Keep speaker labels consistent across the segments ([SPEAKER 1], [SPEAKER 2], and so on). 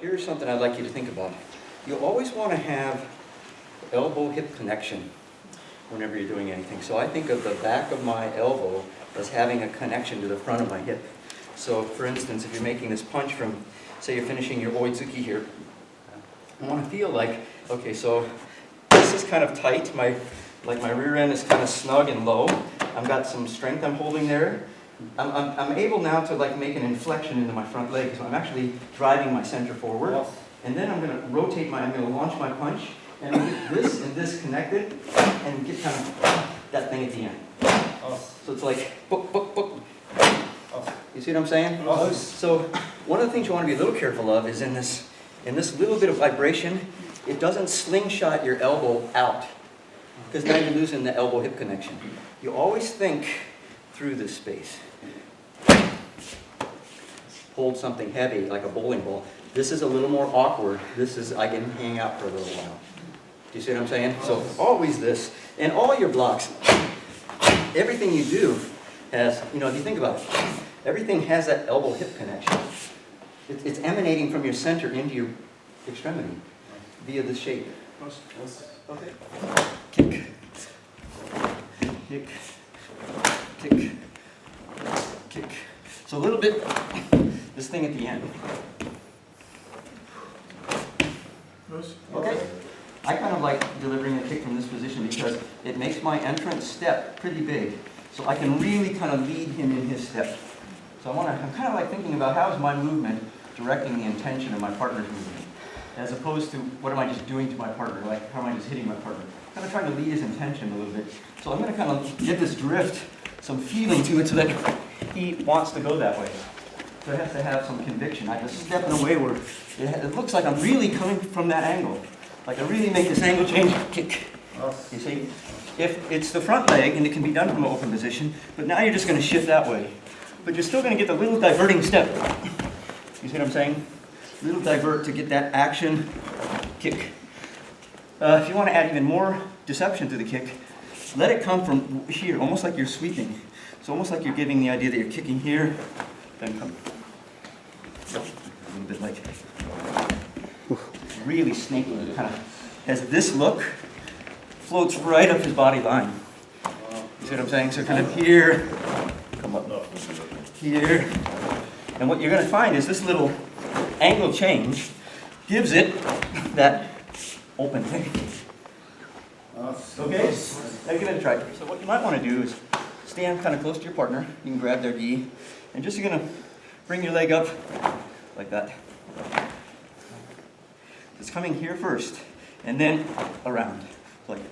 [SPEAKER 1] here's something I'd like you to think about. You always want to have elbow-hip connection whenever you're doing anything. So I think of the back of my elbow as having a connection to the front of my hip. So for instance, if you're making this punch from, say you're finishing your oitsuki here, I want to feel like, okay, so this is kind of tight, my rear end is kind of snug and low. I've got some strength I'm holding there. I'm able now to like make an inflection into my front leg, so I'm actually driving my center forward. And then I'm going to rotate I'm going to launch my punch, and I'll get this and this connected, and get kind of that thing at the end. So it's like, book, book, book. You see what I'm saying? So one of the things you want to be a little careful of is in this little bit of vibration, it doesn't slingshot your elbow out, because now you're losing the elbow-hip connection. You always think through this space. Hold something heavy, like a bowling ball. This is a little more awkward. This is, I can hang out for a little while. Do you see what I'm saying? So always this. And all your blocks, everything you do has, if you think about it, everything has that elbow-hip connection. It's emanating from your center into your extremity via this shape. Okay. Kick. Kick. Kick. Kick. So a little bit, this thing at the end. Okay. I kind of like delivering a kick from this position because it makes my entrance step pretty big. So I can really kind of lead him in his step. So I'm kind of like thinking about how is my movement directing the intention of my partner's movement, as opposed to what am I just doing to my partner, like how am I just hitting my partner. Kind of trying to lead his intention a little bit. So I'm going to kind of give this drift some feeling to it so that he wants to go that way. So it has to have some conviction. I just step in a way where it looks like I'm really coming from that angle. Like I really make this angle change, kick. You see? If it's the front leg, and it can be done from an open position, but now you're just going to shift that way. But you're still going to get the little diverting step. You see what I'm saying? Little divert to get that action, kick. If you want to add even more deception to the kick, let it come from here, almost like you're sweeping. So almost like you're giving the idea that you're kicking here, then come. A little bit like really snaky. It kind of has this look, floats right up his body line. You see what I'm saying? So kind of here, come up, here. And what you're going to find is this little angle change gives it that open thing. Okay? Now give it a try. So what you might want to do is stand kind of close to your partner. You can grab their gi. And just you're going to bring your leg up like that. It's coming here first, and then around. Like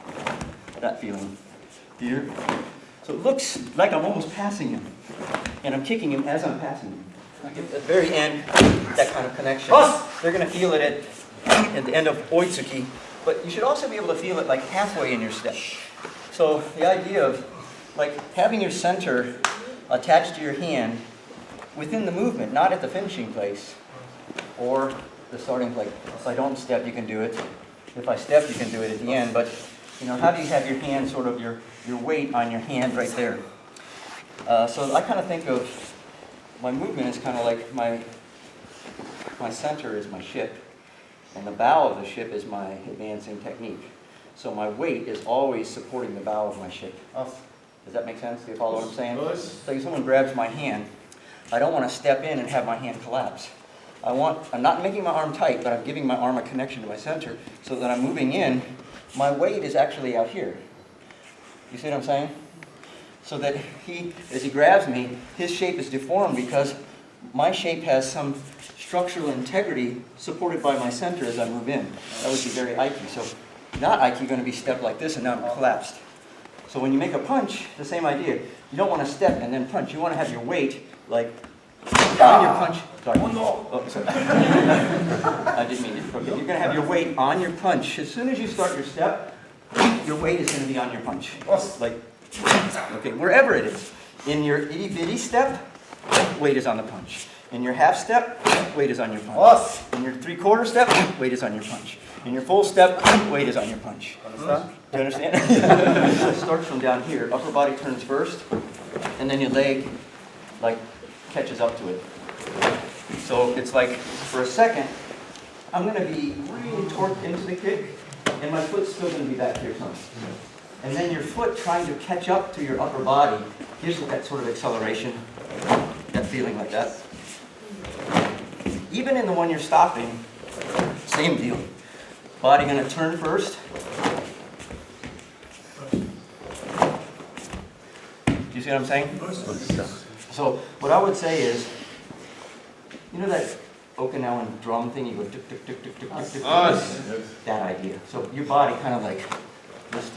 [SPEAKER 1] that feeling. Here. So it looks like I'm almost passing him. And I'm kicking him as I'm passing him. At the very end, that kind of connection. They're going to feel it at the end of oitsuki, but you should also be able to feel it like halfway in your step. So the idea of like having your center attached to your hand within the movement, not at the finishing place or the starting place. If I don't step, you can do it. If I step, you can do it at the end. But how do you have your hand, sort of your weight on your hand right there? So I kind of think of my movement is kind of like my center is my ship, and the bow of the ship is my advancing technique. So my weight is always supporting the bow of my ship. Does that make sense? Do you follow what I'm saying? So if someone grabs my hand, I don't want to step in and have my hand collapse. I'm not making my arm tight, but I'm giving my arm a connection to my center so that I'm moving in. My weight is actually out here. You see what I'm saying? So that as he grabs me, his shape is deformed because my shape has some structural integrity supported by my center as I move in. That would be very aiki. So not aiki, going to be stepped like this and now I'm collapsed. So when you make a punch, the same idea. You don't want to step and then punch. You want to have your weight like on your punch. Sorry. Oh, sorry. I didn't mean to. Okay, you're going to have your weight on your punch. As soon as you start your step, your weight is going to be on your punch. Like, okay, wherever it is. In your itty-bitty step, weight is on the punch. In your half step, weight is on your punch. In your three-quarter step, weight is on your punch. In your full step, weight is on your punch. Do you understand? It starts from down here. Upper body turns first, and then your leg like catches up to it. So it's like for a second, I'm going to be really torqued into the kick, and my foot's still going to be back here some. And then your foot trying to catch up to your upper body gives it that sort of acceleration, that feeling like that. Even in the one you're stopping, same deal. Body going to turn first. Do you see what I'm saying? So what I would say is, you know that Okinawan drum thing? You go tick, tick, tick, tick, tick, tick, tick. That idea. So your body kind of like this,